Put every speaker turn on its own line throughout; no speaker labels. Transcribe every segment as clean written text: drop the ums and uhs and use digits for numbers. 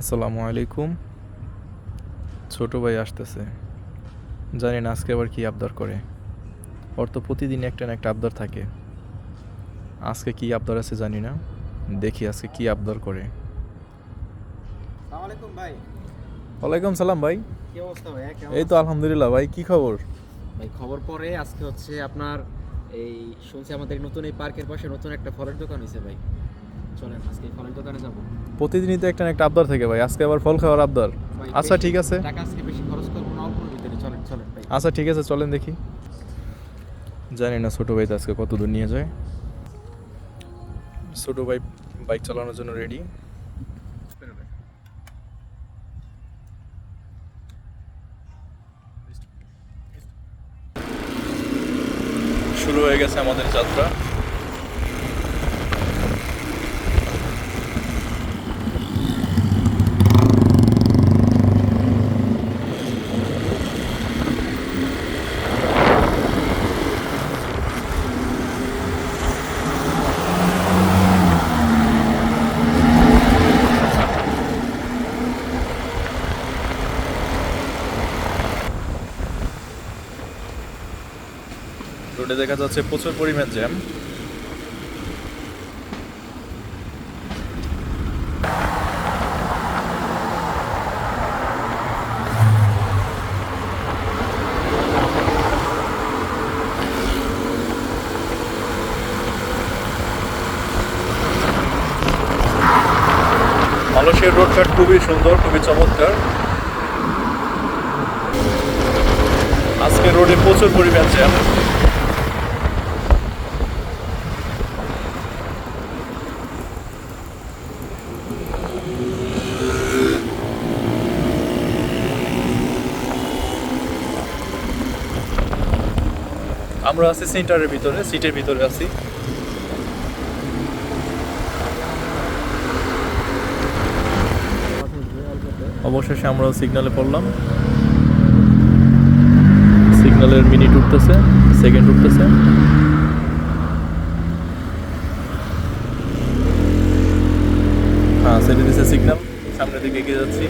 আসসালামু আলাইকুম। ছোট ভাই আসতেছে, জানি না আজকে আবার কি আবদার করে। ওর তো প্রতিদিন একটা না একটা আবদার থাকে। আজকে কি আবদার আছে জানি না, দেখি আজকে কি আবদার করে।
সালাম আলাইকুম ভাই।
ওয়ালাইকুম সালাম ভাই।
কি অবস্থা ভাইয়া, কেমন
এই তো
আছেন?
আলহামদুলিল্লাহ ভাই, কি খবর?
ভাই খবর পরে আজকে হচ্ছে আপনার এই শুনছি আমাদের নতুন এই পার্কের পাশে নতুন একটা ফলের দোকান হয়েছে ভাই। চলেন আজকে এই ফলের দোকানে যাব।
প্রতিদিনই তো একটা না একটা আবদার থাকে ভাই, আজকে আবার ফল খাওয়ার আবদার।
ভাই
আচ্ছা
বেশি
ঠিক আছে,
টাকা আজকে বেশি খরচ করবো না, অল্পের ভিতরে চলেন চলেন ভাই।
আচ্ছা ঠিক আছে, চলেন দেখি। জানি না ছোট ভাই তো আজকে কত দূর নিয়ে যায়। ছোট ভাই বাইক চালানোর জন্য রেডি। শুরু হয়ে গেছে আমাদের যাত্রা। রোডে দেখা যাচ্ছে প্রচুর পরিমাণ জ্যাম। মালয়েশিয়ার রোডঘাট খুবই সুন্দর, খুবই চমৎকার। আজকে রোডে প্রচুর পরিমাণ জ্যাম। আমরা আছি সেন্টারের ভিতরে, সিটের ভিতরে আছি। অবশেষে আমরাও সিগন্যালে পড়লাম। সিগন্যালের মিনিট উঠতেছে, সেকেন্ড উঠতেছে। হ্যাঁ, সেটা দিচ্ছে সিগন্যাল। সামনের দিকে এগিয়ে যাচ্ছি।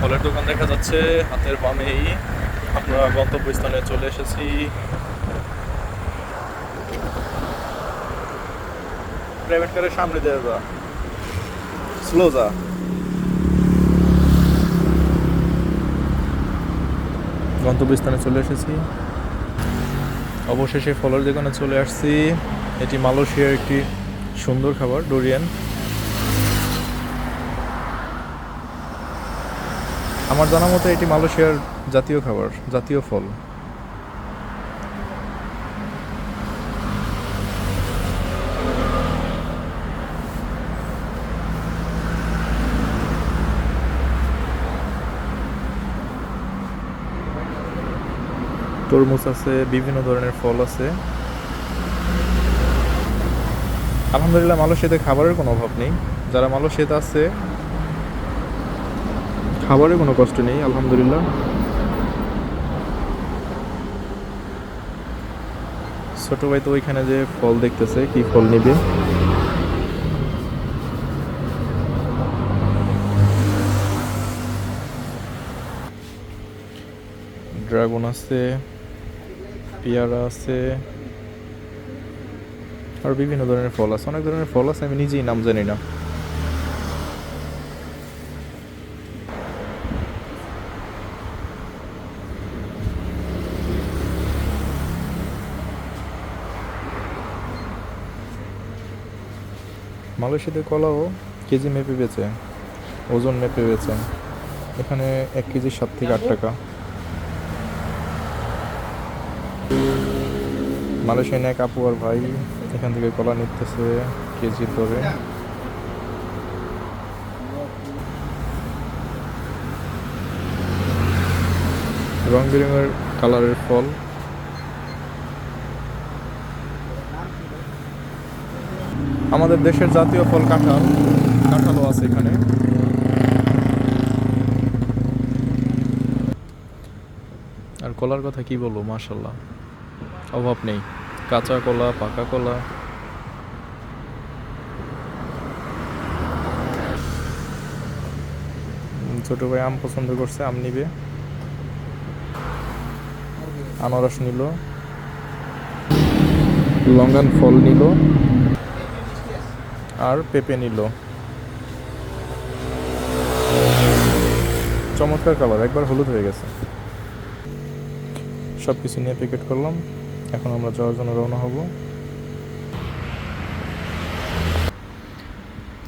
ফলের দোকান দেখা যাচ্ছে হাতের বামেই। আমরা গন্তব্যস্থানে চলে এসেছি। প্রাইভেট কারের সামনে দিয়ে যা, স্লো যা। গন্তব্যস্থানে চলে এসেছি। অবশেষে ফলের দোকানে চলে আসছি। এটি মালয়েশিয়ার একটি সুন্দর খাবার, ডোরিয়ান। আমার জানা মতে এটি মালয়েশিয়ার জাতীয় খাবার, জাতীয় ফল। তরমুজ আছে, বিভিন্ন ধরনের ফল আছে। আলহামদুলিল্লাহ মালয়েশিয়াতে খাবারের কোনো অভাব নেই। যারা মালয়েশিয়াতে আছে, খাবারের কোনো কষ্ট নেই আলহামদুলিল্লাহ। ছোট ভাই তো ওইখানে যে ফল দেখতেছে, কি ফল নিবে। ড্রাগন আছে, পেয়ারা আছে, আর বিভিন্ন ধরনের ফল আছে। অনেক ধরনের ফল আছে, আমি নিজেই নাম জানি না। মালয়েশিয়াতে কলাও কেজি মেপে বেচে, ওজন মেপে বেচে। এখানে 1 কেজি 7 থেকে 8 টাকা। মালয়েশিয়ান এক আপু আর ভাই এখান থেকে কলা নিতেছে কেজির দরে। রং বেরঙের কালারের ফল। আমাদের দেশের জাতীয় ফল কাঁঠাল, কাঁঠালও আছে এখানে। আর কলার কথা কি বলবো, মাশাল্লাহ, অভাব নেই। কাঁচা কলা, পাকা কলা, ছোট ভাই আম পছন্দ করছে, আম নিবে। আনারস নিল, লঙ্গান ফল নিল, আর পেঁপে নিল। চমৎকার কালার, একবার হলুদ হয়ে গেছে। সব কিছু নিয়ে প্যাকেট করলাম। এখন আমরা যাওয়ার জন্য রওনা হব।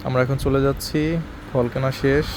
আমরা এখন চলে যাচ্ছি, ফল কেনা শেষ।